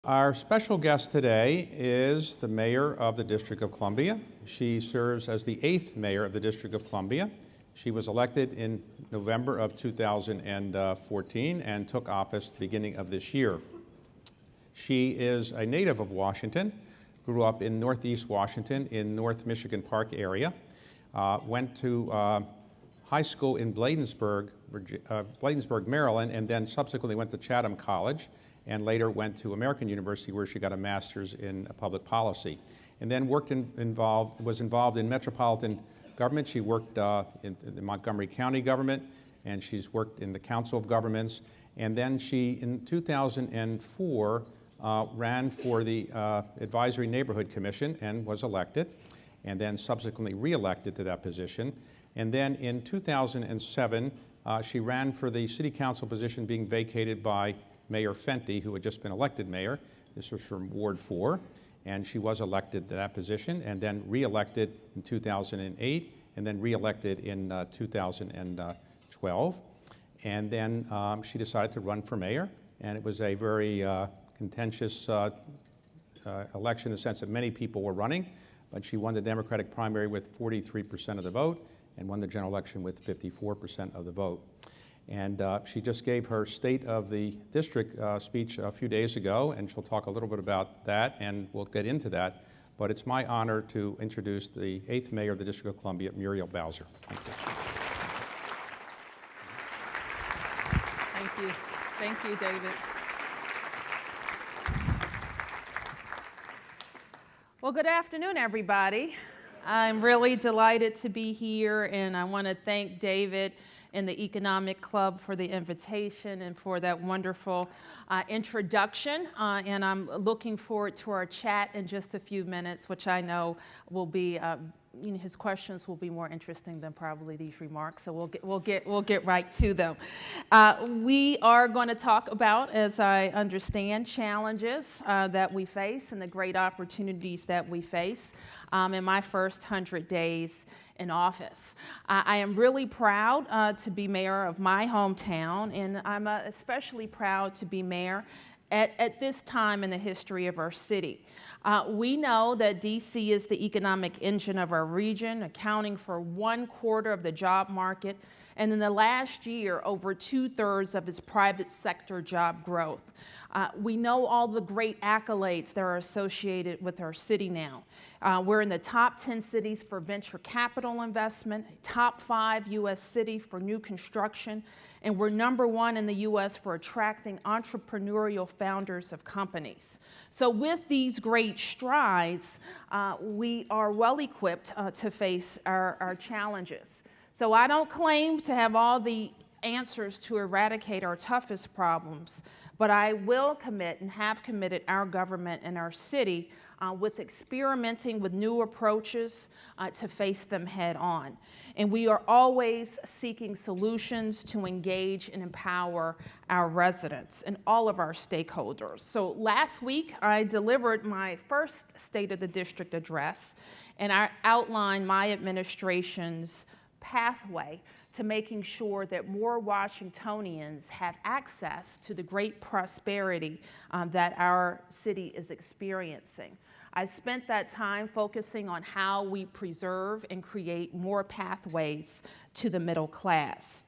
Our special guest today is the mayor of the District of Columbia. She serves as the 8th mayor of the District of Columbia. She was elected in November of 2014 and took office at the beginning of this year. She is a native of Washington, grew up in Northeast Washington in North Michigan Park area, went to high school in Bladensburg, Maryland, and then subsequently went to Chatham College, and later went to American University where she got a master's in public policy. And then was involved in metropolitan government. She worked in the Montgomery County government, and she's worked in the Council of Governments. And then she, in 2004, ran for the Advisory Neighborhood Commission and was elected, and then subsequently re-elected to that position. And then in 2007, she ran for the city council position being vacated by Mayor Fenty, who had just been elected mayor. This was from Ward 4, and she was elected to that position, and then re-elected in 2008, and then re-elected in 2012. And then she decided to run for mayor, and it was a very contentious election in the sense that many people were running, but she won the Democratic primary with 43% of the vote and won the general election with 54% of the vote. And she just gave her State of the District speech a few days ago, and she'll talk a little bit about that, and we'll get into that. But it's my honor to introduce the 8th mayor of the District of Columbia, Muriel Bowser. Thank you. Thank you. Thank you, David. Well, good afternoon, everybody. I'm really delighted to be here, and I want to thank David and the Economic Club for the invitation and for that wonderful introduction. And I'm looking forward to our chat in just a few minutes, which I know will be, his questions will be more interesting than probably these remarks. So we'll get right to them. We are going to talk about, as I understand, challenges that we face and the great opportunities that we face in my first 100 days in office. I am really proud to be mayor of my hometown, and I'm especially proud to be mayor at this time in the history of our city. We know that DC is the economic engine of our region, accounting for 1/4 of the job market, and in the last year, over 2/3 of its private sector job growth. We know all the great accolades that are associated with our city now. We're in the top 10 cities for venture capital investment, top 5 U.S. city for new construction, and we're #1 in the U.S. for attracting entrepreneurial founders of companies. So with these great strides, we are well equipped to face our challenges. So I don't claim to have all the answers to eradicate our toughest problems, but I will commit and have committed our government and our city with experimenting with new approaches to face them head on. And we are always seeking solutions to engage and empower our residents and all of our stakeholders. So last week, I delivered my first State of the District address, and I outlined my administration's pathway to making sure that more Washingtonians have access to the great prosperity that our city is experiencing. I spent that time focusing on how we preserve and create more pathways to the middle class.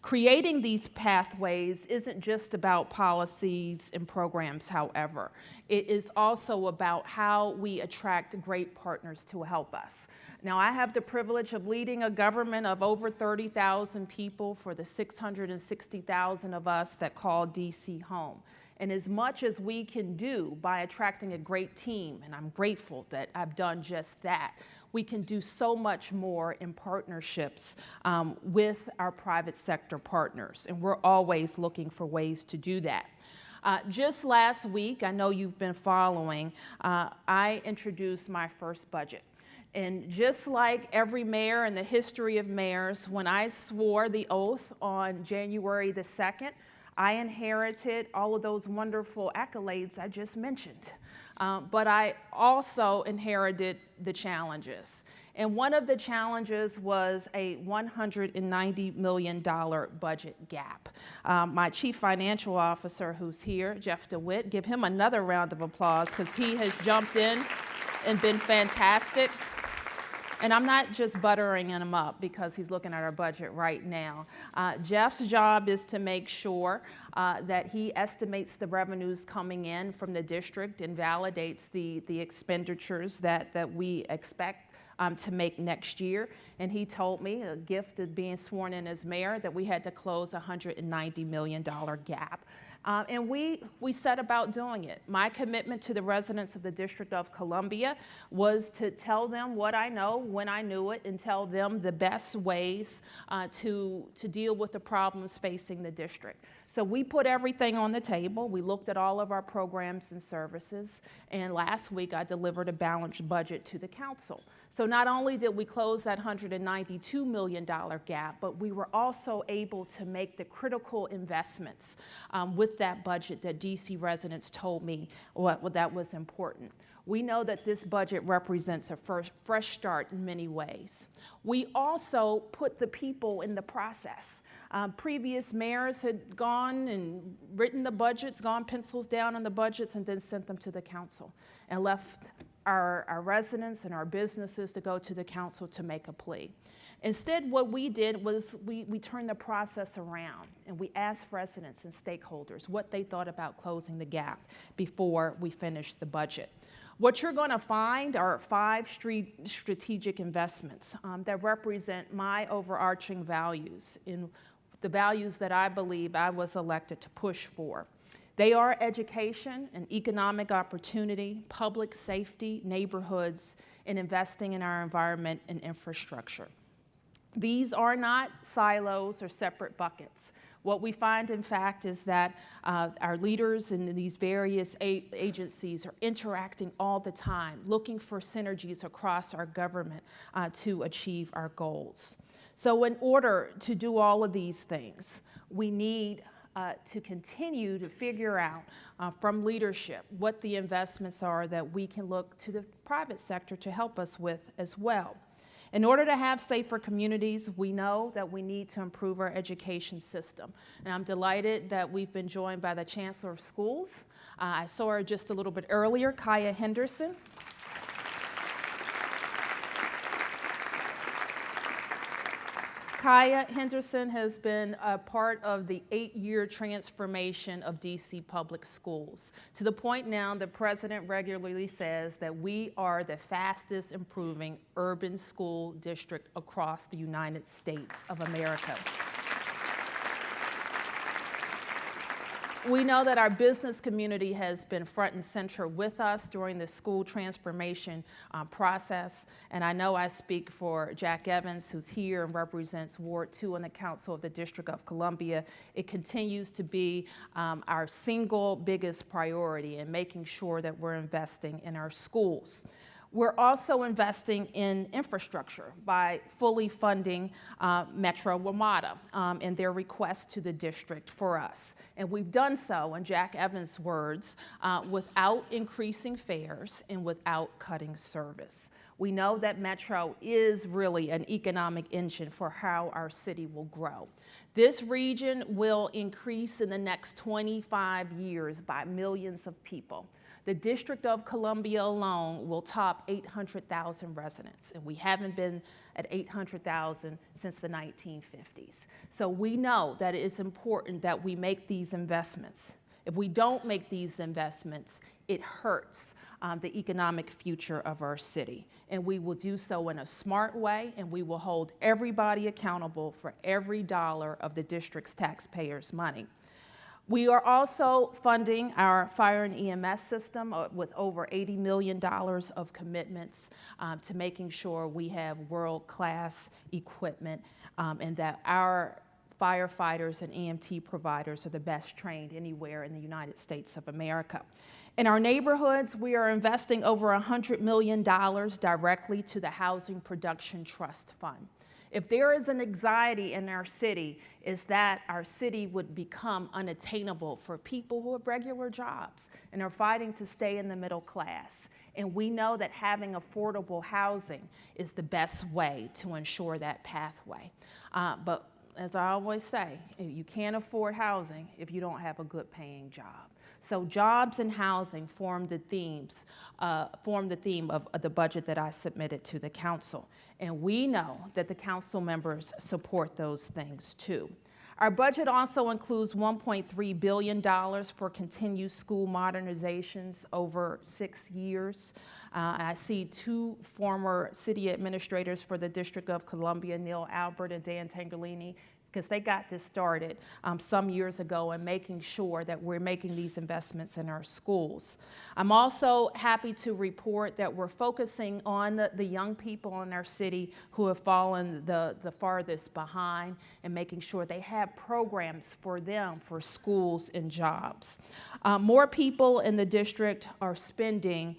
Creating these pathways isn't just about policies and programs, however. It is also about how we attract great partners to help us. Now, I have the privilege of leading a government of over 30,000 people for the 660,000 of us that call DC home. And as much as we can do by attracting a great team, and I'm grateful that I've done just that, we can do so much more in partnerships with our private sector partners. And we're always looking for ways to do that. Just last week, I know you've been following, I introduced my first budget. And just like every mayor in the history of mayors, when I swore the oath on January the 2nd, I inherited all of those wonderful accolades I just mentioned, but I also inherited the challenges. And one of the challenges was a $190 million budget gap. My chief financial officer, who's here, Jeff DeWitt, give him another round of applause because he has jumped in and been fantastic. And I'm not just buttering him up because he's looking at our budget right now. Jeff's job is to make sure that he estimates the revenues coming in from the district and validates the expenditures that we expect to make next year. And he told me, a gift of being sworn in as mayor, that we had to close a $190 million gap. And we set about doing it. My commitment to the residents of the District of Columbia was to tell them what I know when I knew it and tell them the best ways to deal with the problems facing the district. So we put everything on the table. We looked at all of our programs and services. And last week I delivered a balanced budget to the council. So not only did we close that $192 million gap, but we were also able to make the critical investments with that budget that DC residents told me that was important. We know that this budget represents a fresh start in many ways. We also put the people in the process. Previous mayors had gone and written the budgets, gone pencils down on the budgets, and then sent them to the council and left our residents and our businesses to go to the council to make a plea. Instead, what we did was we turned the process around and we asked residents and stakeholders what they thought about closing the gap before we finished the budget. What you're going to find are 5 strategic investments that represent my overarching values, in the values that I believe I was elected to push for. They are education and economic opportunity, public safety, neighborhoods, and investing in our environment and infrastructure. These are not silos or separate buckets. What we find, in fact, is that our leaders in these various agencies are interacting all the time, looking for synergies across our government to achieve our goals. So in order to do all of these things, we need to continue to figure out from leadership what the investments are that we can look to the private sector to help us with as well. In order to have safer communities, we know that we need to improve our education system. And I'm delighted that we've been joined by the Chancellor of Schools. I saw her just a little bit earlier, Kaya Henderson. Kaya Henderson has been a part of the 8-year transformation of DC public schools, to the point now the president regularly says that we are the fastest improving urban school district across the United States of America. We know that our business community has been front and center with us during the school transformation process, and I know I speak for Jack Evans, who's here and represents Ward 2 on the Council of the District of Columbia. It continues to be our single biggest priority in making sure that we're investing in our schools. We're also investing in infrastructure by fully funding Metro WMATA and their request to the district for us. And we've done so, in Jack Evans' words, without increasing fares and without cutting service. We know that Metro is really an economic engine for how our city will grow. This region will increase in the next 25 years by millions of people. The District of Columbia alone will top 800,000 residents, and we haven't been at 800,000 since the 1950s. So we know that it is important that we make these investments. If we don't make these investments, it hurts the economic future of our city. And we will do so in a smart way, and we will hold everybody accountable for every dollar of the district's taxpayers' money. We are also funding our fire and EMS system with over $80 million of commitments to making sure we have world-class equipment and that our firefighters and EMT providers are the best trained anywhere in the United States of America. In our neighborhoods, we are investing over $100 million directly to the Housing Production Trust Fund. If there is an anxiety in our city, is that our city would become unattainable for people who have regular jobs and are fighting to stay in the middle class. And we know that having affordable housing is the best way to ensure that pathway. But as I always say, you can't afford housing if you don't have a good paying job. So jobs and housing form the theme of the budget that I submitted to the council. And we know that the council members support those things too. Our budget also includes $1.3 billion for continued school modernizations over 6 years. I see two former city administrators for the District of Columbia, Neil Albert and Dan Tangolini, because they got this started some years ago and making sure that we're making these investments in our schools. I'm also happy to report that we're focusing on the young people in our city who have fallen the farthest behind and making sure they have programs for them for schools and jobs. More people in the district are spending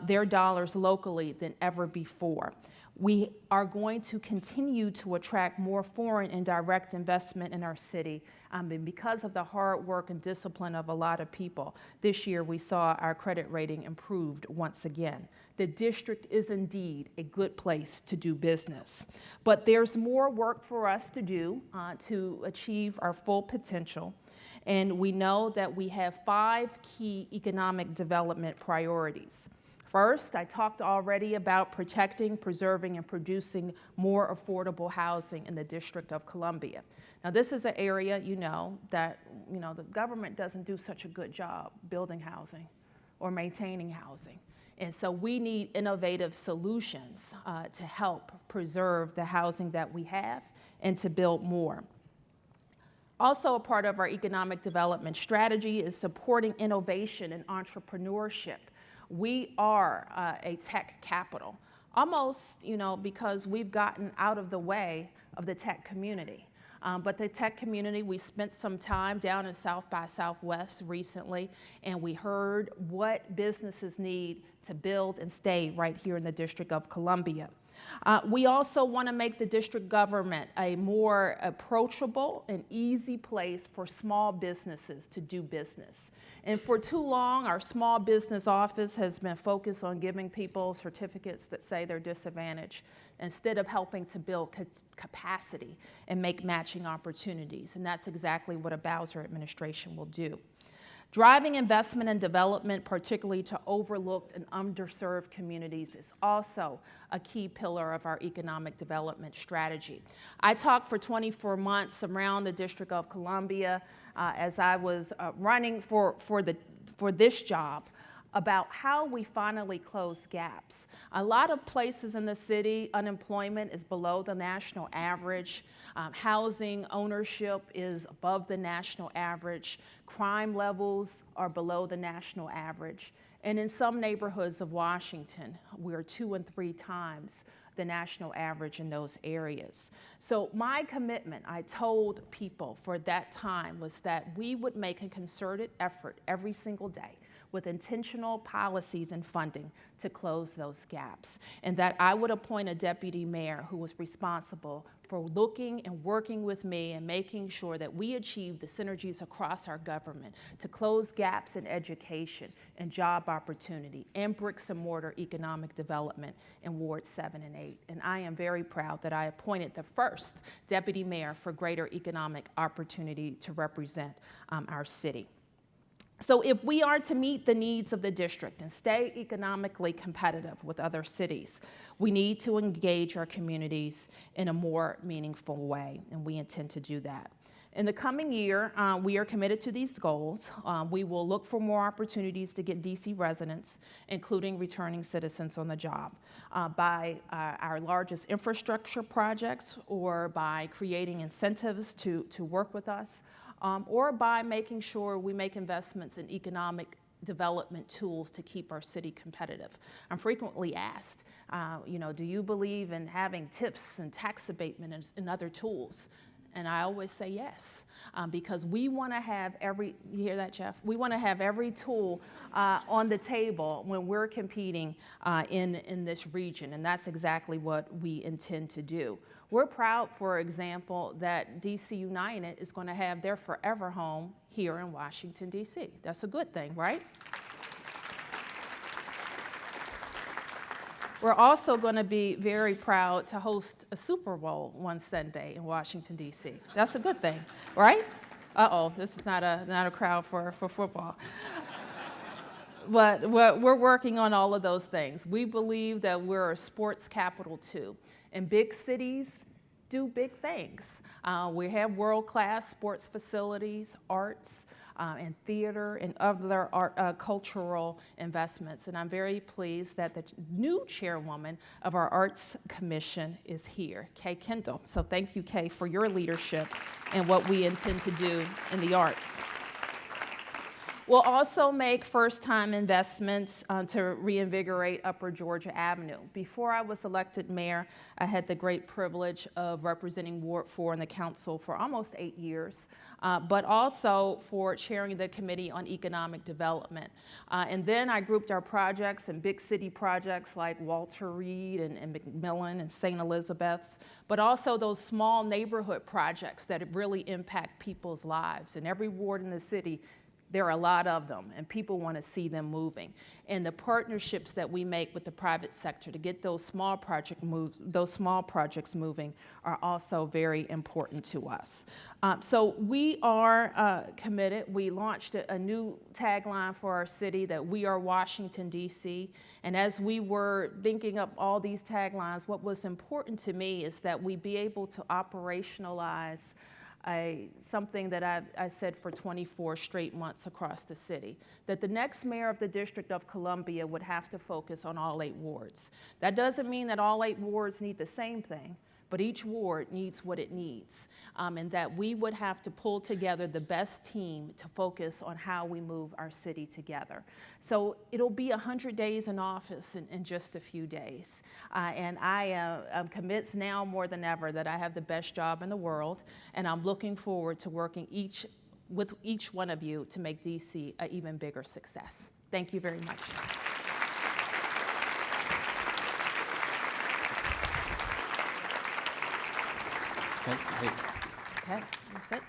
their dollars locally than ever before. We are going to continue to attract more foreign and direct investment in our city, and because of the hard work and discipline of a lot of people. This year we saw our credit rating improved once again. The district is indeed a good place to do business, but there's more work for us to do to achieve our full potential. And we know that we have 5 key economic development priorities. First, I talked already about protecting, preserving, and producing more affordable housing in the District of Columbia. Now, this is an area, that the government doesn't do such a good job building housing or maintaining housing. And so we need innovative solutions to help preserve the housing that we have and to build more. Also, a part of our economic development strategy is supporting innovation and entrepreneurship. We are a tech capital, almost, because we've gotten out of the way of the tech community. But the tech community, we spent some time down in South by Southwest recently, and we heard what businesses need to build and stay right here in the District of Columbia. We also want to make the district government a more approachable and easy place for small businesses to do business. And for too long, our small business office has been focused on giving people certificates that say they're disadvantaged instead of helping to build capacity and make matching opportunities. And that's exactly what a Bowser administration will do. Driving investment and development, particularly to overlooked and underserved communities, is also a key pillar of our economic development strategy. I talked for 24 months around the District of Columbia as I was running for this job about how we finally close gaps. A lot of places in the city, unemployment is below the national average. Housing ownership is above the national average. Crime levels are below the national average. And in some neighborhoods of Washington, we're 2 and 3 times the national average in those areas. So my commitment, I told people for that time, was that we would make a concerted effort every single day with intentional policies and funding to close those gaps, and that I would appoint a deputy mayor who was responsible for looking and working with me and making sure that we achieve the synergies across our government to close gaps in education and job opportunity and bricks and mortar economic development in Wards 7 and 8. And I am very proud that I appointed the first deputy mayor for greater economic opportunity to represent our city. So if we are to meet the needs of the district and stay economically competitive with other cities, we need to engage our communities in a more meaningful way, and we intend to do that. In the coming year, we are committed to these goals. We will look for more opportunities to get DC residents, including returning citizens, on the job by our largest infrastructure projects, or by creating incentives to work with us, or by making sure we make investments in economic development tools to keep our city competitive. I'm frequently asked, do you believe in having TIFs and tax abatement and other tools? And I always say yes, because we want to have you hear that, Jeff? We want to have every tool on the table when we're competing in this region, and that's exactly what we intend to do. We're proud, for example, that DC United is going to have their forever home here in Washington, DC. That's a good thing, right? We're also going to be very proud to host a Super Bowl one Sunday in Washington, D.C. That's a good thing, right? Uh-oh, this is not a crowd for football. But we're working on all of those things. We believe that we're a sports capital, too. And big cities do big things. We have world-class sports facilities, arts, and theater and other cultural investments. And I'm very pleased that the new chairwoman of our Arts Commission is here, Kay Kendall. So thank you, Kay, for your leadership and what we intend to do in the arts. We'll also make first-time investments to reinvigorate Upper Georgia Avenue. Before I was elected mayor, I had the great privilege of representing Ward 4 in the council for almost 8 years, but also for chairing the Committee on Economic Development. And then I grouped our projects in big city projects like Walter Reed and McMillan and St. Elizabeth's, but also those small neighborhood projects that really impact people's lives. In every ward in the city, there are a lot of them, and people want to see them moving. And the partnerships that we make with the private sector to get those small projects moving are also very important to us. So we are committed. We launched a new tagline for our city, that we are Washington, D.C. And as we were thinking up all these taglines, what was important to me is that we be able to operationalize something that I said for 24 straight months across the city, that the next mayor of the District of Columbia would have to focus on all 8 wards. That doesn't mean that all 8 wards need the same thing, but each ward needs what it needs, and that we would have to pull together the best team to focus on how we move our city together. So it'll be 100 days in office in just a few days, and I'm convinced now more than ever that I have the best job in the world, and I'm looking forward to working with each one of you to make DC an even bigger success. Thank you very much. Okay, that's it.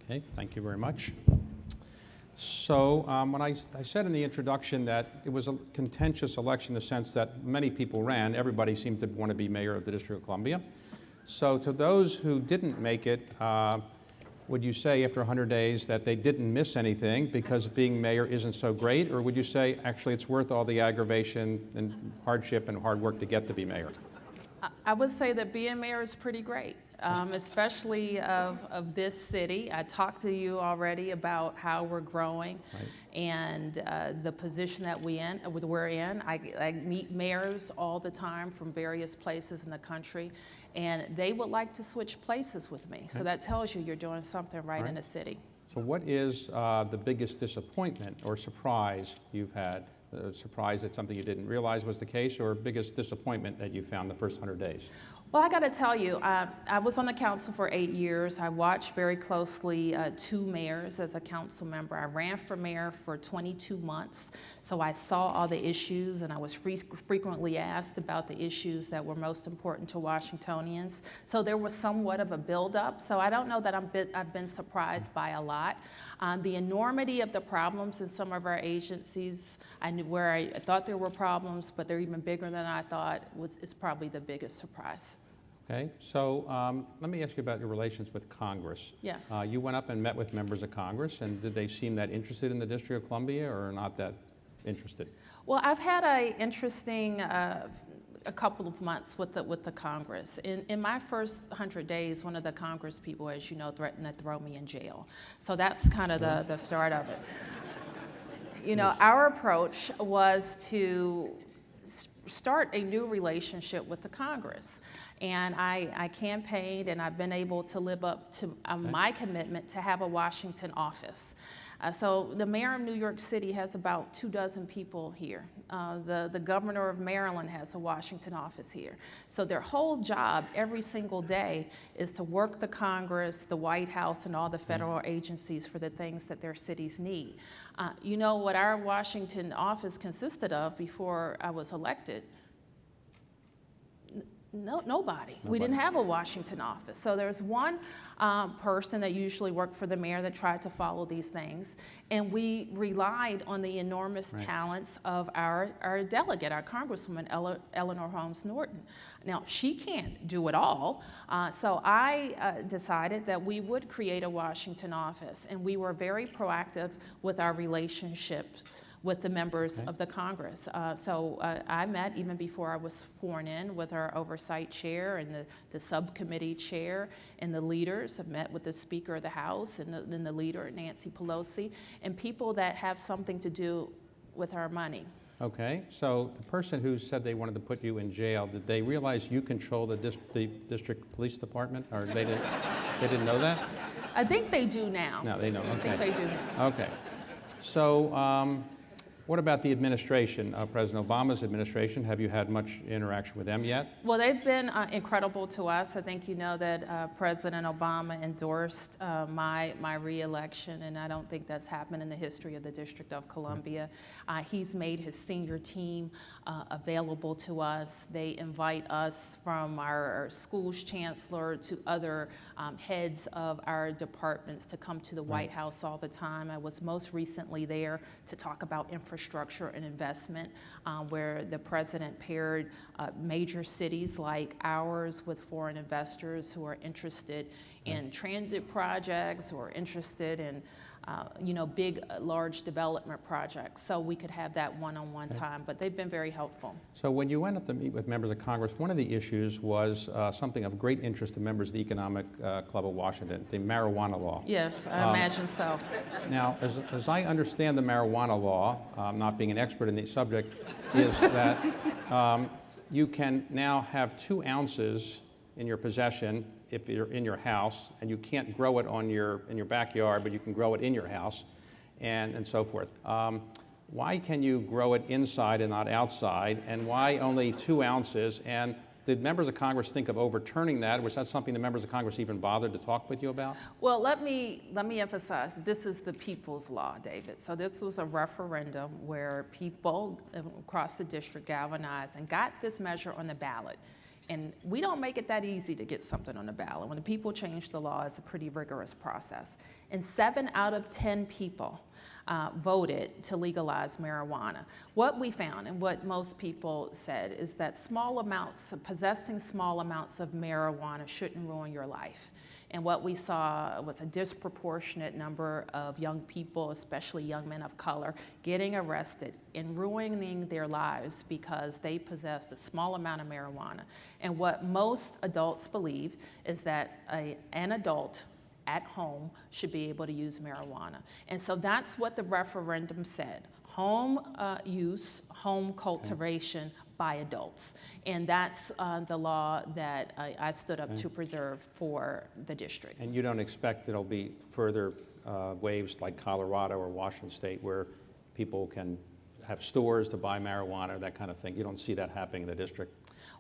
Okay, thank you very much. So when I said in the introduction that it was a contentious election in the sense that many people ran, everybody seemed to want to be mayor of the District of Columbia. So to those who didn't make it, would you say after 100 days that they didn't miss anything because being mayor isn't so great? Or would you say actually it's worth all the aggravation and hardship and hard work to get to be mayor? I would say that being mayor is pretty great, especially of this city. I talked to you already about how we're growing, right, and the position that we're in. I meet mayors all the time from various places in the country, and they would like to switch places with me. Okay. So that tells you you're doing something right in the city. So what is the biggest disappointment or surprise you've had? Surprise that something you didn't realize was the case, or biggest disappointment that you found the first 100 days? Well, I got to tell you, I was on the council for 8 years. I watched very closely 2 mayors as a council member. I ran for mayor for 22 months, so I saw all the issues, and I was frequently asked about the issues that were most important to Washingtonians. So there was somewhat of a buildup. So I don't know that I've been surprised by a lot. The enormity of the problems in some of our agencies, where I thought there were problems, but they're even bigger than I thought, is probably the biggest surprise. Okay, so let me ask you about your relations with Congress. Yes. You went up and met with members of Congress, and did they seem that interested in the District of Columbia or not that interested? Well, I've had an interesting a couple of months with the Congress. In my first 100 days, one of the Congress people, as you know, threatened to throw me in jail. So that's kind of the start of it. You know, our approach was to start a new relationship with the Congress. And I campaigned, and I've been able to live up to my commitment to have a Washington office. So the mayor of New York City has about 24 people here. The governor of Maryland has a Washington office here. So their whole job every single day is to work the Congress, the White House, and all the federal agencies for the things that their cities need. You know what our Washington office consisted of before I was elected? Nobody. We didn't have a Washington office. So there's one person that usually worked for the mayor that tried to follow these things. And we relied on the enormous talents of our delegate, our Congresswoman, Eleanor Holmes Norton. Now, she can't do it all. So I decided that we would create a Washington office. And we were very proactive with our relationships with the members of the Congress. So I met, even before I was sworn in, with our oversight chair and the subcommittee chair and the leaders. I've met with the Speaker of the House and then the leader, Nancy Pelosi, and people that have something to do with our money. Okay, so the person who said they wanted to put you in jail, did they realize you control the district police department, or they didn't know that? I think they do now. No, they know, okay. I think they do now. Okay, so what about the administration, President Obama's administration? Have you had much interaction with them yet? Well, they've been incredible to us. I think you know that President Obama endorsed my re-election, and I don't think that's happened in the history of the District of Columbia. He's made his senior team available to us. They invite us, from our school's chancellor to other heads of our departments, to come to the White House all the time. I was most recently there to talk about infrastructure and investment, where the president paired major cities like ours with foreign investors who are interested in transit projects, who are interested in big, large development projects, so we could have that one-on-one time. But they've been very helpful. So when you went up to meet with members of Congress, one of the issues was something of great interest to members of the Economic Club of Washington, the marijuana law. Yes, I imagine so. Now, as I understand the marijuana law, not being an expert in the subject, is that you can now have 2 ounces in your possession if you're in your house, and you can't grow it in your backyard, but you can grow it in your house, and so forth. Why can you grow it inside and not outside, and why only 2 ounces? And did members of Congress think of overturning that? Was that something the members of Congress even bothered to talk with you about? Well, let me emphasize, this is the people's law, David. So this was a referendum where people across the district galvanized and got this measure on the ballot. And we don't make it that easy to get something on the ballot. When the people change the law, it's a pretty rigorous process. And 7 out of 10 people voted to legalize marijuana. What we found, and what most people said, is that possessing small amounts of marijuana shouldn't ruin your life. And what we saw was a disproportionate number of young people, especially young men of color, getting arrested and ruining their lives because they possessed a small amount of marijuana. And what most adults believe is that an adult at home should be able to use marijuana. And so that's what the referendum said: home use, home cultivation by adults. And that's the law that I stood up to preserve for the district. And you don't expect there'll be further waves like Colorado or Washington State where people can have stores to buy marijuana, that kind of thing? You don't see that happening in the district?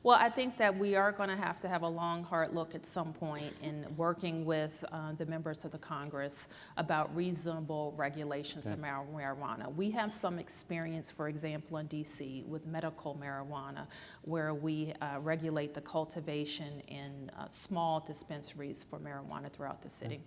Well, I think that we are going to have a long, hard look at some point in working with the members of the Congress about reasonable regulations of marijuana. We have some experience, for example, in DC with medical marijuana, where we regulate the cultivation in small dispensaries for marijuana throughout the city.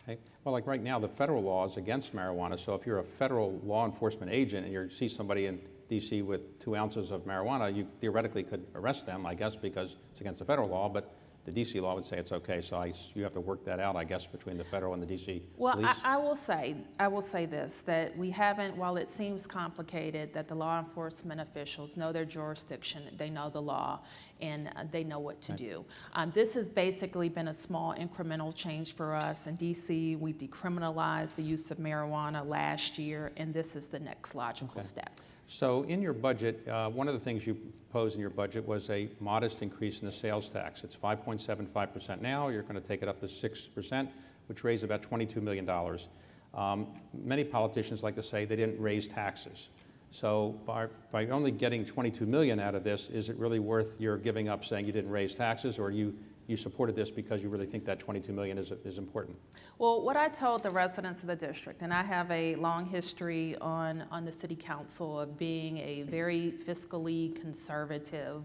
Okay. Well, like right now, the federal law is against marijuana, so if you're a federal law enforcement agent and you see somebody in DC with 2 ounces of marijuana, you theoretically could arrest them, I guess, because it's against the federal law, but the DC law would say it's okay. So you have to work that out, I guess, between the federal and the DC well, police. I will say this, that we haven't, while it seems complicated, that the law enforcement officials know their jurisdiction, they know the law, and they know what to do. This has basically been a small incremental change for us. In DC, we decriminalized the use of marijuana last year, and this is the next logical step. So in your budget, one of the things you proposed in your budget was a modest increase in the sales tax. It's 5.75% now. You're going to take it up to 6%, which raises about $22 million. Many politicians like to say they didn't raise taxes. So by only getting 22 million out of this, is it really worth your giving up saying you didn't raise taxes, or you supported this because you really think that 22 million is important? Well, what I told the residents of the district, and I have a long history on the city council of being a very fiscally conservative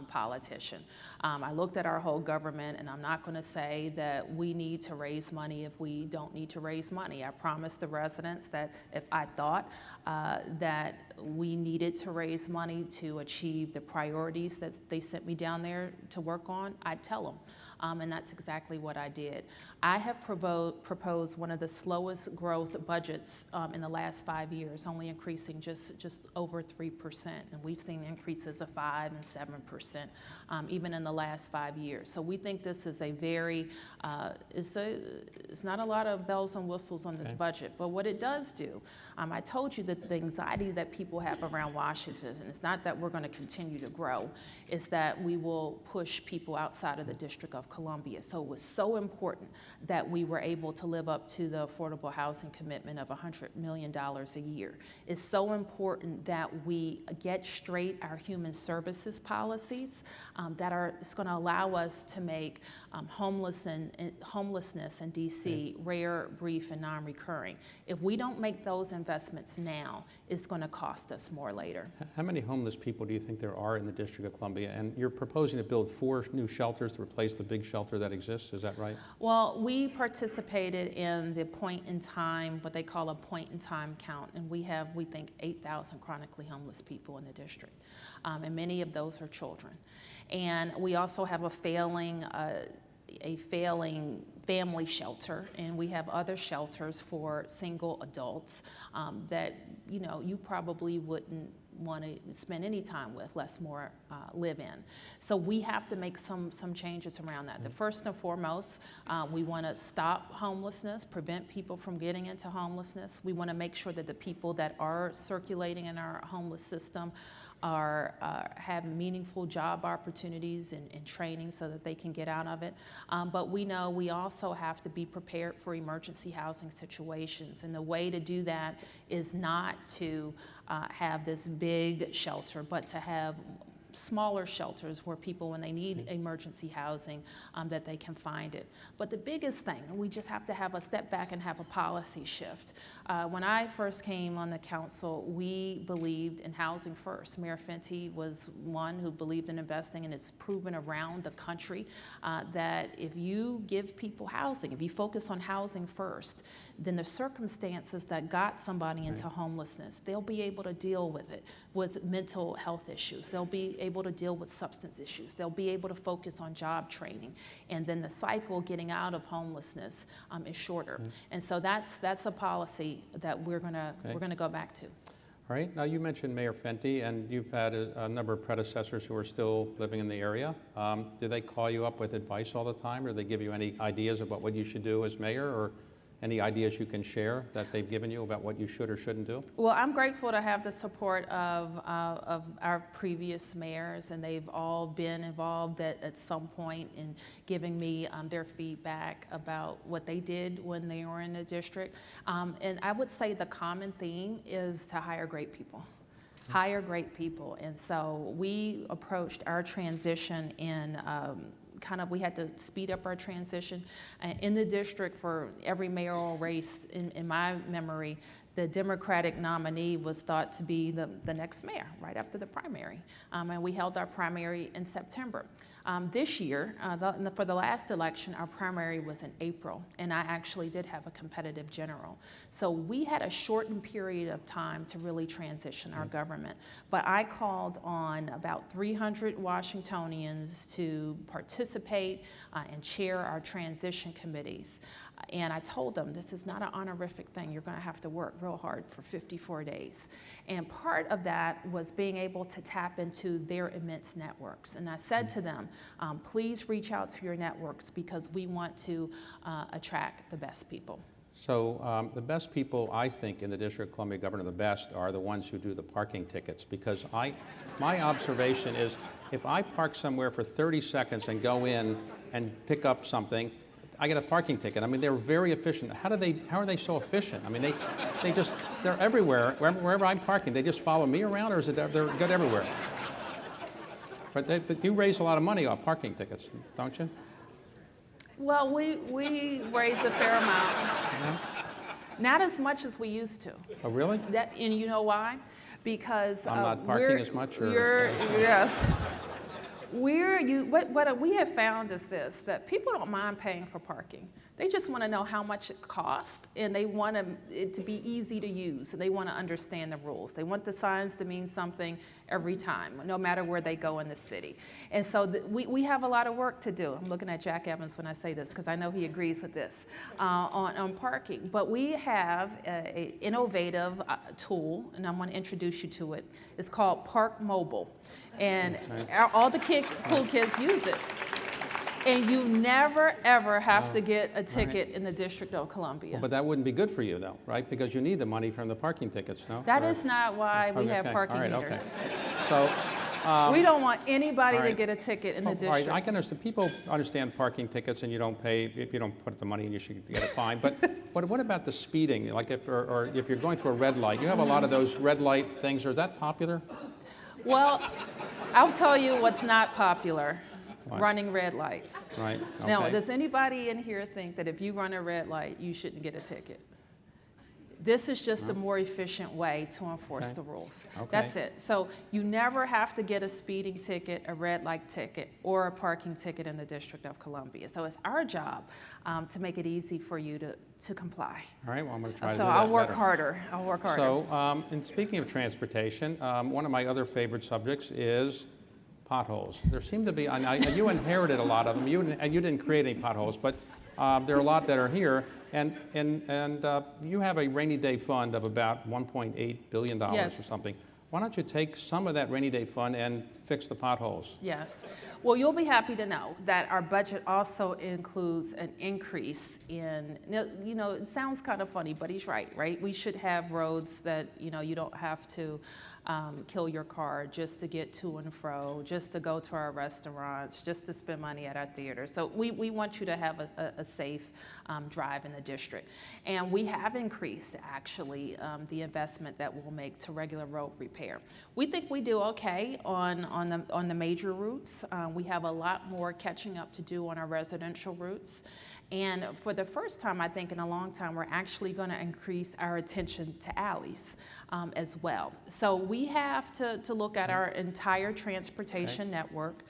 politician. I looked at our whole government, and I'm not going to say that we need to raise money if we don't need to raise money. I promised the residents that if I thought that we needed to raise money to achieve the priorities that they sent me down there to work on, I'd tell them. And that's exactly what I did. I have proposed one of the slowest growth budgets in the last 5 years, only increasing just over 3%. And we've seen increases of 5 and 7%, even in the last 5 years. So we think this is a very, it's not a lot of bells and whistles on this budget, but what it does do, I told you that the anxiety that people have around Washington, and it's not that we're going to continue to grow, is that we will push people outside of the District of Columbia. So it was so important that we were able to live up to the affordable housing commitment of $100 million a year. It's so important that we get straight our human services policies it's going to allow us to make homelessness in DC rare, brief, and non-recurring. If we don't make those investments now, it's going to cost us more later. How many homeless people do you think there are in the District of Columbia? And you're proposing to build 4 new shelters to replace the big shelter that exists, is that right? Well, we participated in the point in time, what they call a point in time count, and we have, we think, 8,000 chronically homeless people in the district, and many of those are children. And we also have a failing family shelter, and we have other shelters for single adults that you probably wouldn't want to spend any time with, less more live in. So we have to make some changes around that. The first and foremost, we want to stop homelessness, prevent people from getting into homelessness. We want to make sure that the people that are circulating in our homeless system have meaningful job opportunities and training so that they can get out of it. But we know we also have to be prepared for emergency housing situations. And the way to do that is not to have this big shelter, but to have smaller shelters where people, when they need emergency housing, that they can find it. But the biggest thing, we just have to have a step back and have a policy shift. When I first came on the council, we believed in housing first. Mayor Fenty was one who believed in investing, and it's proven around the country that if you give people housing, if you focus on housing first, then the circumstances that got somebody into homelessness, they'll be able to deal with it, with mental health issues. They'll be able to deal with substance issues. They'll be able to focus on job training. And then the cycle getting out of homelessness is shorter. And so that's a policy that we're gonna go back to. All right, now you mentioned Mayor Fenty, and you've had a number of predecessors who are still living in the area. Do they call you up with advice all the time, or do they give you any ideas about what you should do as mayor, or any ideas you can share that they've given you about what you should or shouldn't do? Well, I'm grateful to have the support of our previous mayors, and they've all been involved at some point in giving me their feedback about what they did when they were in the district. And I would say the common theme is to hire great people. Hire great people. And so we approached our transition in we had to speed up our transition. In the district, for every mayoral race, in my memory, the Democratic nominee was thought to be the next mayor right after the primary. And we held our primary in September. This year, for the last election, our primary was in April, and I actually did have a competitive general. So we had a shortened period of time to really transition our government. But I called on about 300 Washingtonians to participate and chair our transition committees. And I told them, this is not an honorific thing. You're going to have to work real hard for 54 days. And part of that was being able to tap into their immense networks. And I said to them, please reach out to your networks, because we want to attract the best people. So the best people, I think, in the District of Columbia government, the best are the ones who do the parking tickets, because my observation is if I park somewhere for 30 seconds and go in and pick up something, I get a parking ticket. I mean, they're very efficient. How are they so efficient? I mean, they're everywhere. Wherever I'm parking, they just follow me around, or is it they're good everywhere? But you raise a lot of money off parking tickets, don't you? Well, we raise a fair amount. Yeah. Not as much as we used to. Oh, really? And you know why? Because I'm not parking as much, or yes. What we have found is this, that people don't mind paying for parking. They just want to know how much it costs, and they want it to be easy to use, and they want to understand the rules. They want the signs to mean something every time, no matter where they go in the city. And so we have a lot of work to do. I'm looking at Jack Evans when I say this, because I know he agrees with this, on parking. But we have an innovative tool, and I'm going to introduce you to it. It's called Park Mobile. And all the cool kids use it. And you never, ever have to get a ticket in the District of Columbia. Well, but that wouldn't be good for you, though, right? Because you need the money from the parking tickets, no? That is not why we have parking all right, meters. Okay. So, we don't want anybody right. to get a ticket in the all district. right, I can understand. People understand parking tickets, and you don't pay if you don't put the money in. You should get a fine. But what about the speeding? Like if you're going through a red light, you have a lot of those red light things. Is that popular? Well, I'll tell you what's not popular. What? Running red lights. Right. Okay. Now, does anybody in here think that if you run a red light, you shouldn't get a ticket? This is just a more efficient way to enforce the rules. Okay. That's it. So you never have to get a speeding ticket, a red light ticket, or a parking ticket in the District of Columbia. So it's our job to make it easy for you to comply. All right. Well, I'm going to try to do So that I'll work better. harder. I'll work harder. So, and speaking of transportation, one of my other favorite subjects is potholes. There seem to be, you inherited a lot of them. You didn't create any potholes, but there are a lot that are here. And you have a rainy day fund of about $1.8 billion Yes. or something. Why don't you take some of that rainy day fund and fix the potholes? Yes. Well, you'll be happy to know that our budget also includes an increase in, you know, it sounds kind of funny, but he's right? We should have roads that, you know, you don't have to kill your car just to get to and fro, just to go to our restaurants, just to spend money at our theater. So we want you to have a safe drive in the district. And we have increased, actually, the investment that we'll make to regular road repair. We think we do okay on the major routes. We have a lot more catching up to do on our residential routes. And for the first time, I think, in a long time, we're actually going to increase our attention to alleys as well. So we have to look at our entire transportation network.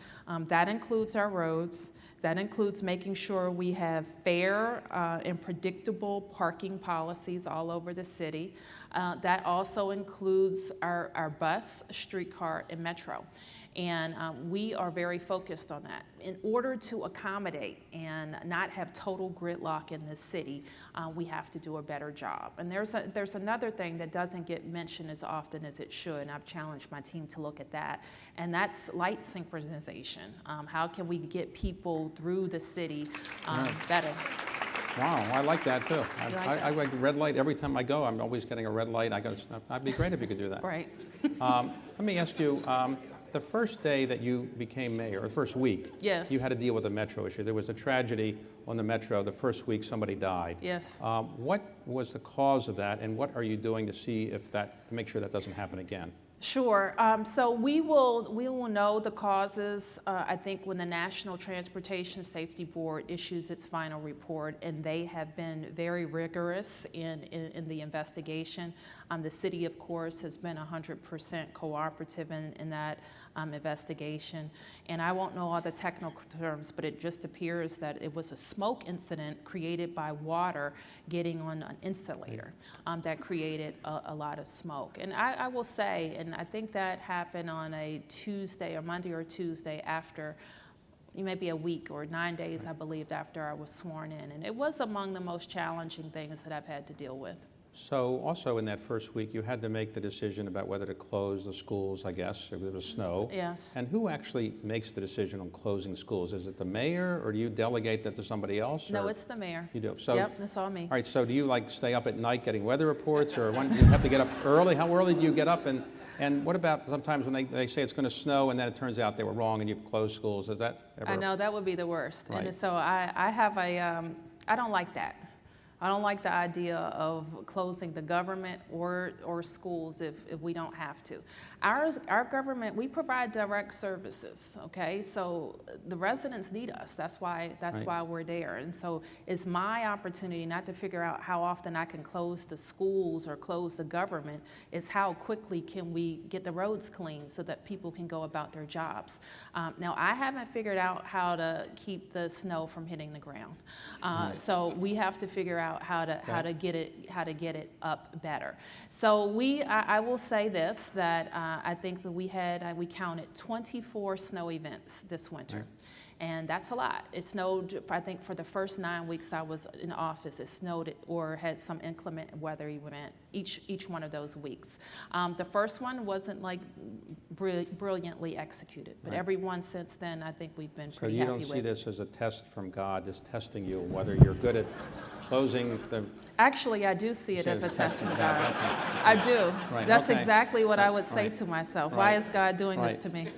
That includes our roads. That includes making sure we have fair and predictable parking policies all over the city. That also includes our bus, streetcar, and metro. And we are very focused on that. In order to accommodate and not have total gridlock in this city, we have to do a better job. And there's another thing that doesn't get mentioned as often as it should, and I've challenged my team to look at that, and that's light synchronization. How can we get people through the city better? Wow, I like that too. I that? like red light every time I go. I'm always getting a red light. That'd be great if you could do that. Right. Let me ask you, the first day that you became mayor, or the first week, Yes. you had to deal with a metro issue. There was a tragedy on the metro. The first week, somebody died. Yes. What was the cause of that, and what are you doing to make sure that doesn't happen again? Sure. So we will know the causes, I think, when the National Transportation Safety Board issues its final report, and they have been very rigorous in the investigation. The city, of course, has been 100% cooperative in that investigation. And I won't know all the technical terms, but it just appears that it was a smoke incident created by water getting on an insulator that created a lot of smoke. And I will say, and I think that happened on a Tuesday or Monday or Tuesday after, maybe a week or 9 days, I believe, after I was sworn in. And it was among the most challenging things that I've had to deal with. So also in that first week, you had to make the decision about whether to close the schools, I guess, if there was snow. Yes. And who actually makes the decision on closing schools? Is it the mayor, or do you delegate that to somebody else? No, it's the mayor. You do. So, Yep, that's all me. all right, so do you stay up at night getting weather reports, or when do you have to get up early? How early do you get up? And what about sometimes when they say it's going to snow and then it turns out they were wrong and you've closed schools? Is that ever? I know, that would be the worst. Right. And so I have I don't like that. I don't like the idea of closing the government or schools if we don't have to. Our government, we provide direct services, okay? So the residents need us. That's why we're there. And so it's my opportunity not to figure out how often I can close the schools or close the government. It's how quickly can we get the roads clean so that people can go about their jobs. Now, I haven't figured out how to keep the snow from hitting the ground. So we have to figure out how to get it up better. So I will say this, that I think that we counted 24 snow events this winter. And that's a lot. It snowed, I think, for the first 9 weeks I was in office, it snowed or had some inclement weather event each one of those weeks. The first one wasn't like brilliantly executed, but every one since then I think we've been pretty happy with. So you don't see this as a test from God, just testing you, whether you're good at closing the... Actually, I do see it as a test from God. I do. Right, That's okay. exactly what I would say to myself. Why is God doing this to me?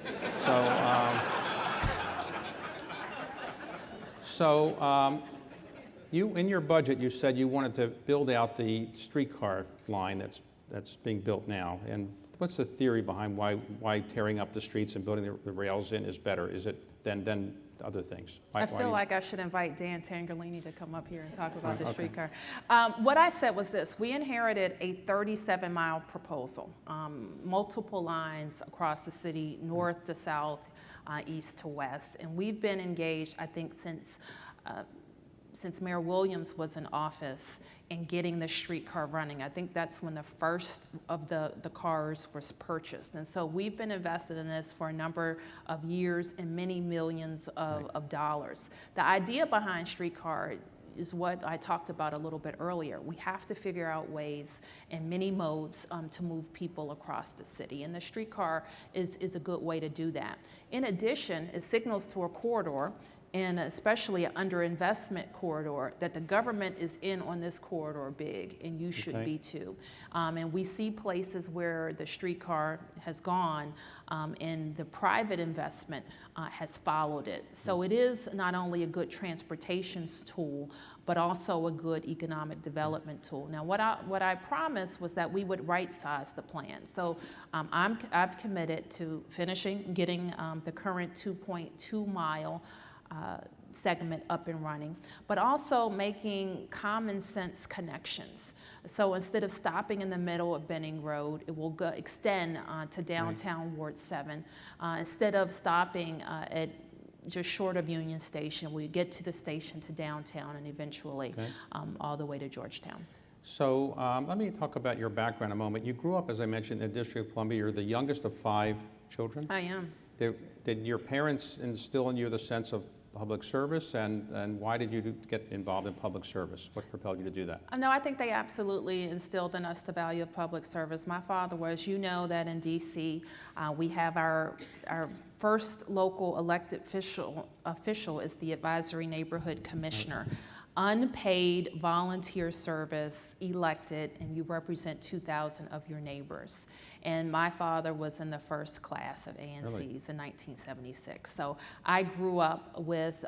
So, you, in your budget, you said you wanted to build out the streetcar line that's being built now. And what's the theory behind why tearing up the streets and building the rails in is better? Is it than other things? I feel like I should invite Dan Tangerlini to come up here and talk about the streetcar. What I said was this: we inherited a 37-mile proposal, multiple lines across the city, north to south, east to west, and we've been engaged, I think, since Mayor Williams was in office in getting the streetcar running. I think that's when the first of the cars was purchased. And so we've been invested in this for a number of years and many millions of dollars. The idea behind streetcar is what I talked about a little bit earlier. We have to figure out ways and many modes to move people across the city, and the streetcar is a good way to do that. In addition, it signals to a corridor, and especially an underinvestment corridor, that the government is in on this corridor big, and you should be too. And we see places where the streetcar has gone, and the private investment has followed it. So it is not only a good transportation tool, but also a good economic development tool. Now, what I promised was that we would right-size the plan. So I've committed to getting the current 2.2-mile segment up and running, but also making common sense connections. So instead of stopping in the middle of Benning Road, it will extend to downtown Ward 7. Instead of stopping at just short of Union Station, we get to the station to downtown and eventually all the way to Georgetown. So let me talk about your background a moment. You grew up, as I mentioned, in the District of Columbia. You're the youngest of 5 children. I am. Did your parents instill in you the sense of public service, and why did you get involved in public service? What propelled you to do that? No, I think they absolutely instilled in us the value of public service. My father was, you know, that in DC we have our first local elected official is the Advisory Neighborhood Commissioner. Unpaid volunteer service, elected, and you represent 2,000 of your neighbors. And my father was in the first class of ANCs in 1976. So I grew up with,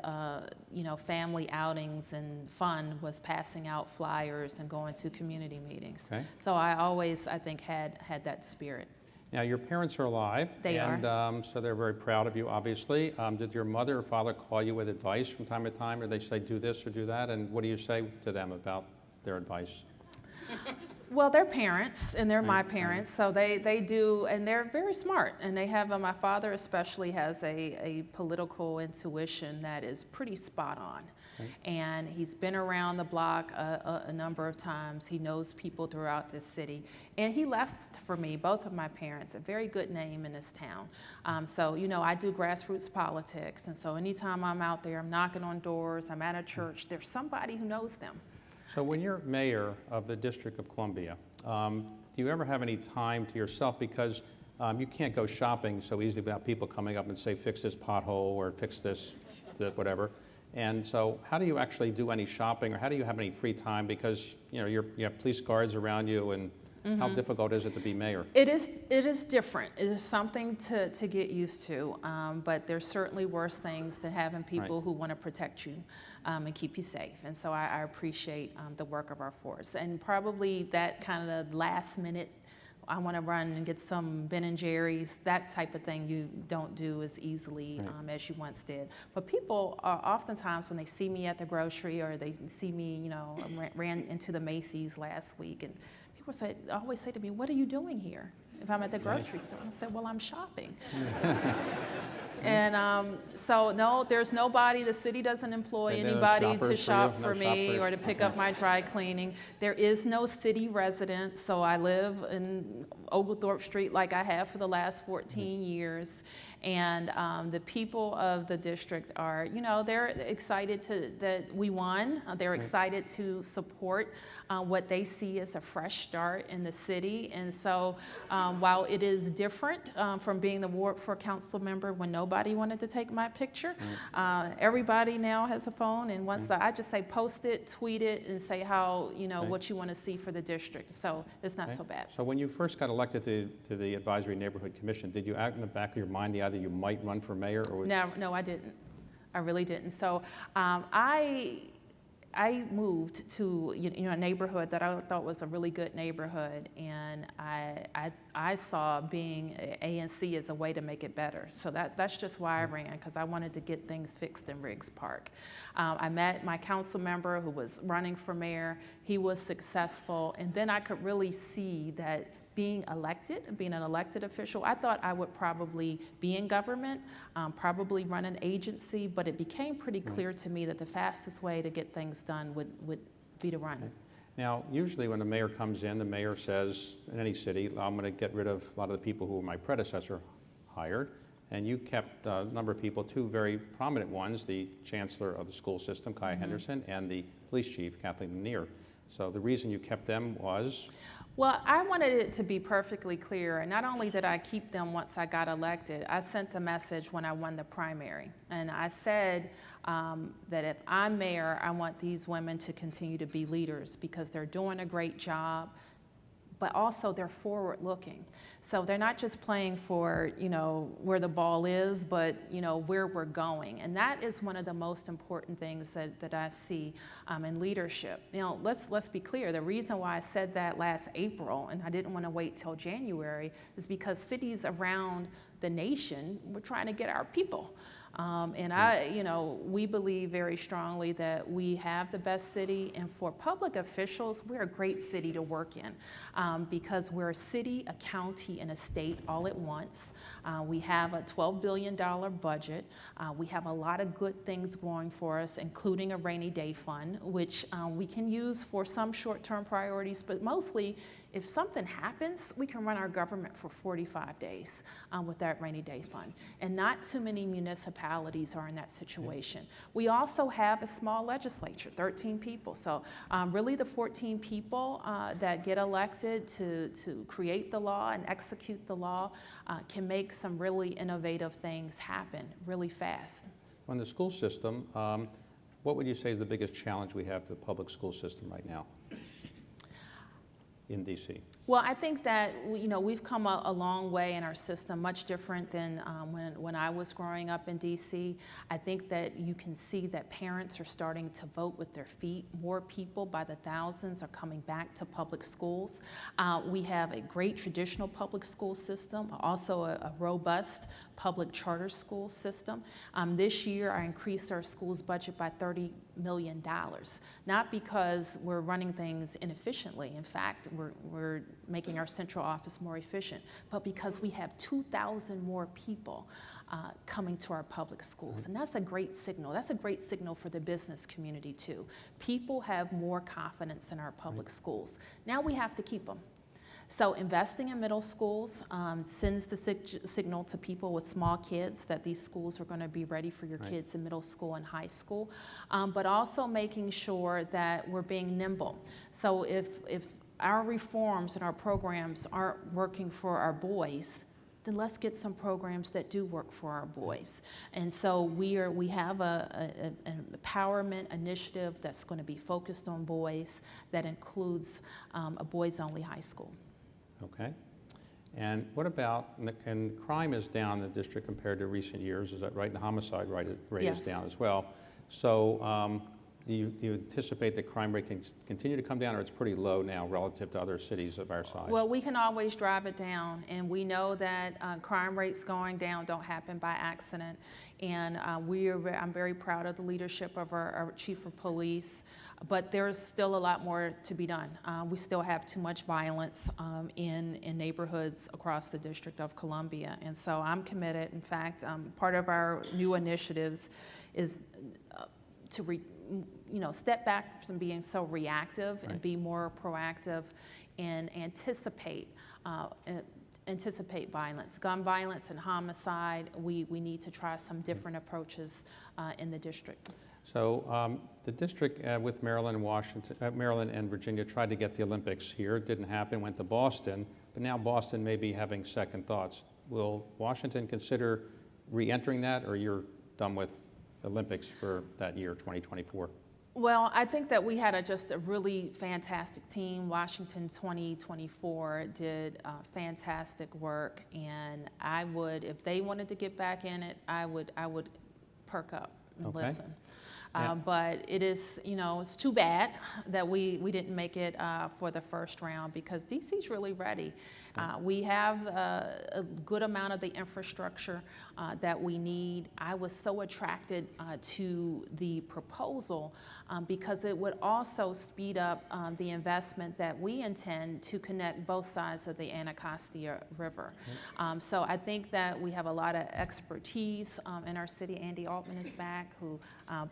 family outings, and fun was passing out flyers and going to community meetings. So I always, I think, had that spirit. Now, your parents are alive. They are. And so they're very proud of you, obviously. Did your mother or father call you with advice from time to time, or they say do this or do that? And what do you say to them about their advice? Well, they're parents, and they're my parents, so they do, and they're very smart. And they have, my father especially has a political intuition that is pretty spot on. And he's been around the block a number of times. He knows people throughout this city. And he left for me, both of my parents, a very good name in this town. So, I do grassroots politics. And so anytime I'm out there, I'm knocking on doors, I'm at a church, there's somebody who knows them. So when you're mayor of the District of Columbia, do you ever have any time to yourself? Because you can't go shopping so easily without people coming up and say, fix this pothole or fix this, whatever. And so how do you actually do any shopping, or how do you have any free time? Because you have police guards around you, and How difficult is it to be mayor? It is different. It is something to get used to, but there's certainly worse things than having people Right. who want to protect you and keep you safe. And so I appreciate the work of our force. And probably that kind of last minute, I want to run and get some Ben and Jerry's, that type of thing you don't do as easily as you once did. But people are oftentimes, when they see me at the grocery or they see me, you know, ran into the Macy's last week, and people always say to me, "What are you doing here?" If I'm at the grocery store, I say, "Well, I'm shopping." And so no, there's nobody, the city doesn't employ And no anybody to shoppers for you? shop No for me shop or to pick up my dry cleaning. There is no city resident, so I live in Oglethorpe Street like I have for the last 14 years. And the people of the district are, you know, they're excited that we won. They're excited to support what they see as a fresh start in the city. And so while it is different from being the Ward 4 council member when nobody wanted to take my picture, everybody now has a phone, and once I just say post it, tweet it, and say how, you know, what you want to see for the district. So it's not so bad. So when you first got elected to the Advisory Neighborhood Commission, did you act in the back of your mind the idea you might run for mayor? Or No, I didn't. I really didn't. So I moved to a neighborhood that I thought was a really good neighborhood, and I saw being ANC as a way to make it better. So that's just why I ran, because I wanted to get things fixed in Riggs Park. I met my council member who was running for mayor. He was successful, and then I could really see that being an elected official, I thought I would probably be in government, probably run an agency, but it became pretty clear to me that the fastest way to get things done would be to run. Now, usually when a mayor comes in, the mayor says, in any city, I'm going to get rid of a lot of the people who my predecessor hired, and you kept a number of people, two very prominent ones, the chancellor of the school system, Kai Henderson, and the police chief, Kathleen Neer. So the reason you kept them was? Well, I wanted it to be perfectly clear, and not only did I keep them once I got elected, I sent the message when I won the primary. And I said that if I'm mayor, I want these women to continue to be leaders because they're doing a great job, but also they're forward-looking. So they're not just playing for, you know, where the ball is, but, you know, where we're going. And that is one of the most important things that I see in leadership. You know, let's be clear. The reason why I said that last April, and I didn't want to wait till January, is because cities around the nation were trying to get our people. We believe very strongly that we have the best city, and for public officials, we're a great city to work in because we're a city, a county, and a state all at once. We have a $12 billion budget. We have a lot of good things going for us, including a rainy day fund, which we can use for some short-term priorities, but mostly if something happens, we can run our government for 45 days with that rainy day fund. And not too many municipalities are in that situation. We also have a small legislature, 13 people. So really the 14 people that get elected to create the law and execute the law can make some really innovative things happen really fast. On the school system, what would you say is the biggest challenge we have to the public school system right now in DC? Well, I think that we've come a long way in our system, much different than when I was growing up in DC. I think that you can see that parents are starting to vote with their feet. More people by the thousands are coming back to public schools. We have a great traditional public school system, also a robust public charter school system. This year, I increased our school's budget by $30 million, not because we're running things inefficiently. In fact, we're making our central office more efficient, but because we have 2,000 more people coming to our public schools. And that's a great signal. That's a great signal for the business community too. People have more confidence in our public schools. Now we have to keep them. So investing in middle schools sends the signal to people with small kids that these schools are going to be ready for your kids in middle school and high school, but also making sure that we're being nimble. So if our reforms and our programs aren't working for our boys, then let's get some programs that do work for our boys. And so we have an empowerment initiative that's going to be focused on boys that includes a boys-only high school. Okay. And what about, and crime is down in the district compared to recent years, is that right? And the homicide rate is Yes. down as well. So do you anticipate the crime rate can continue to come down, or it's pretty low now relative to other cities of our size? Well, we can always drive it down, and we know that crime rates going down don't happen by accident. And I'm very proud of the leadership of our chief of police, but there's still a lot more to be done. We still have too much violence in neighborhoods across the District of Columbia, and so I'm committed. In fact, part of our new initiatives is to step back from being so reactive Right. and be more proactive and anticipate violence, gun violence and homicide. We need to try some different approaches in the district. So the district with Maryland and Virginia tried to get the Olympics here. It didn't happen, went to Boston, but now Boston may be having second thoughts. Will Washington consider re-entering that, or you're done with Olympics for that year, 2024? Well, I think that we had just a really fantastic team. Washington 2024 did fantastic work, and I would, if they wanted to get back in it, I would perk up and Okay. listen. Yeah. But it is, it's too bad that we didn't make it for the first round, because DC's really ready. We have a good amount of the infrastructure that we need. I was so attracted to the proposal because it would also speed up the investment that we intend to connect both sides of the Anacostia River. So I think that we have a lot of expertise in our city. Andy Altman is back, who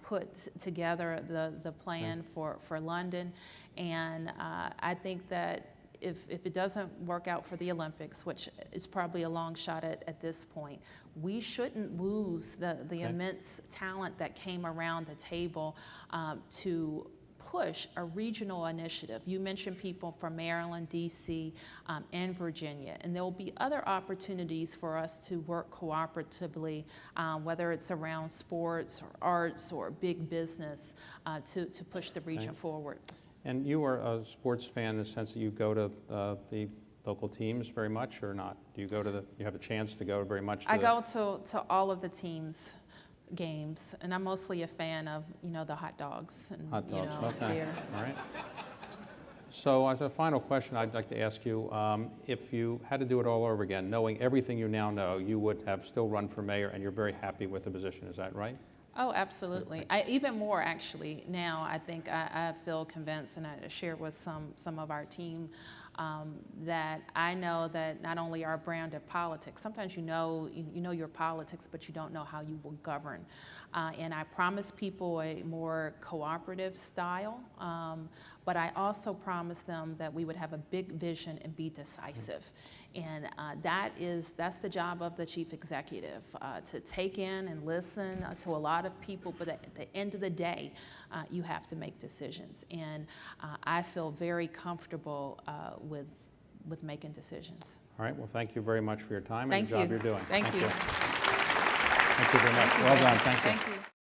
put together the plan for London. And I think that if it doesn't work out for the Olympics, which is probably a long shot at this point, we shouldn't lose the immense talent that came around the table to push a regional initiative. You mentioned people from Maryland, DC, and Virginia, and there will be other opportunities for us to work cooperatively, whether it's around sports or arts or big business, to push the region forward. And you are a sports fan in the sense that you go to the local teams very much, or not? Do you go to you have a chance to go very much to I go to all of the teams' games, and I'm mostly a fan of, the hot dogs. And, hot dogs? Okay. beer. All right. So as a final question, I'd like to ask you, if you had to do it all over again, knowing everything you now know, you would have still run for mayor, and you're very happy with the position. Is that right? Oh, absolutely. Even more, actually. Now, I think I feel convinced, and I share with some of our team, that I know that not only our brand of politics, sometimes you know your politics, but you don't know how you will govern. And I promise people a more cooperative style, but I also promised them that we would have a big vision and be decisive. And that's the job of the chief executive, to take in and listen to a lot of people, but at the end of the day, you have to make decisions. And I feel very comfortable with making decisions. All right. Well, thank you very much for your time Thank and the job you. you're doing. Thank you. Thank you very much. Well done. Thank you. Thank you.